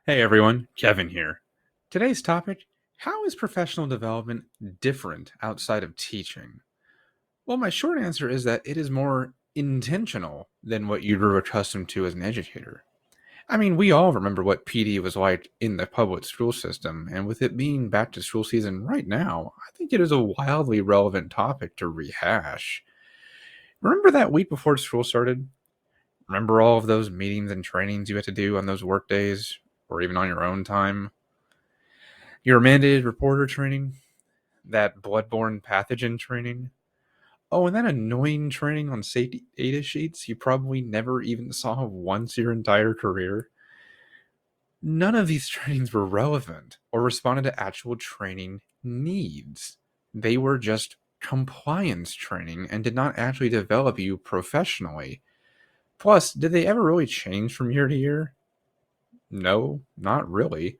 Hey everyone, Kevin here. Today's topic: how is professional development different outside of teaching? Well, my short answer is that it is more intentional than what you grew accustomed to as an educator. I mean, we all remember what PD was like in the public school system, and with it being back to school season right now, I think it is a wildly relevant topic to rehash. Remember that week before school started? Remember all of those meetings and trainings you had to do on those work days, or even on your own time? Your mandated reporter training, that bloodborne pathogen training. Oh, and that annoying training on safety data sheets you probably never even saw once your entire career. None of these trainings were relevant or responded to actual training needs. They were just compliance training and did not actually develop you professionally. Plus, did they ever really change from year to year? No, not really.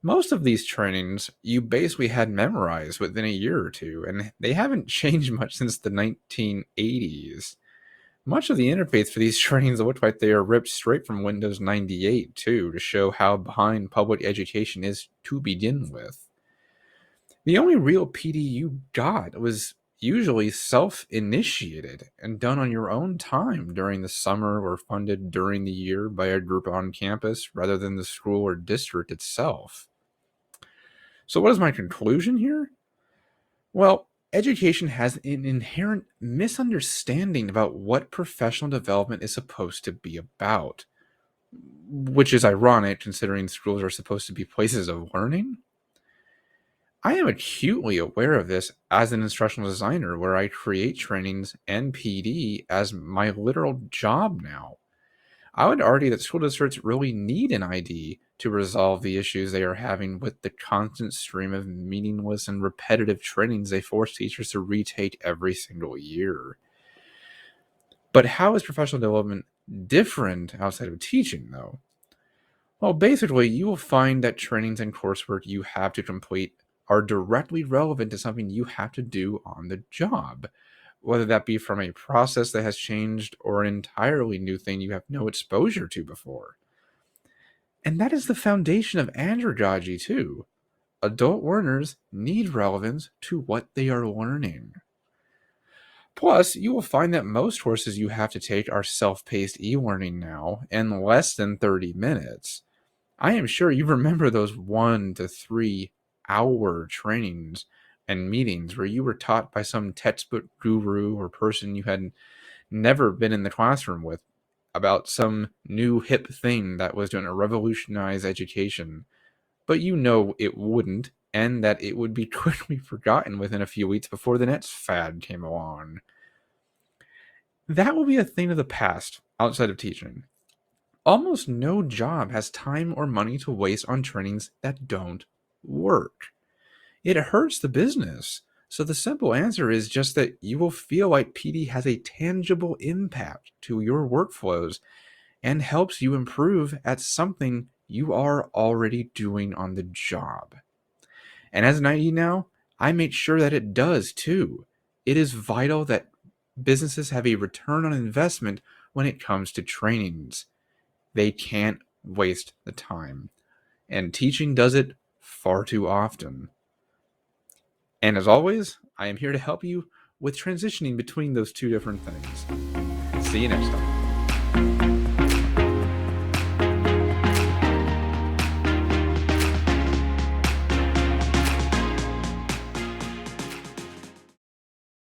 Most of these trainings you basically had memorized within a year or two, and they haven't changed much since the 1980s. Much of the interface for these trainings look like they are ripped straight from Windows 98, too, to show how behind public education is to begin with. The only real PD you got was usually self initiated and done on your own time during the summer or funded during the year by a group on campus rather than the school or district itself. So, what is my conclusion here? Well, education has an inherent misunderstanding about what professional development is supposed to be about, which is ironic considering schools are supposed to be places of learning. I am acutely aware of this as an instructional designer, where I create trainings and PD as my literal job now. I would argue that school districts really need an ID to resolve the issues they are having with the constant stream of meaningless and repetitive trainings they force teachers to retake every single year. But how is professional development different outside of teaching, though? Well, basically, you will find that trainings and coursework you have to complete are directly relevant to something you have to do on the job, whether that be from a process that has changed or an entirely new thing you have no exposure to before. And that is the foundation of andragogy, too. Adult learners need relevance to what they are learning. Plus, you will find that most courses you have to take are self paced e learning now in less than 30 minutes. I am sure you remember those 1 to 3 hour trainings and meetings where you were taught by some textbook guru or person you had never been in the classroom with about some new hip thing that was going to revolutionize education, but you know it wouldn't, and that it would be quickly forgotten within a few weeks before the next fad came along. That will be a thing of the past outside of teaching. Almost no job has time or money to waste on trainings that don't work. It hurts the business. So the simple answer is just that you will feel like PD has a tangible impact to your workflows and helps you improve at something you are already doing on the job. And as an IE now, I make sure that it does too. It is vital that businesses have a return on investment when it comes to trainings. They can't waste the time. And teaching does it far too often. And as always, I am here to help you with transitioning between those two different things. See you next time.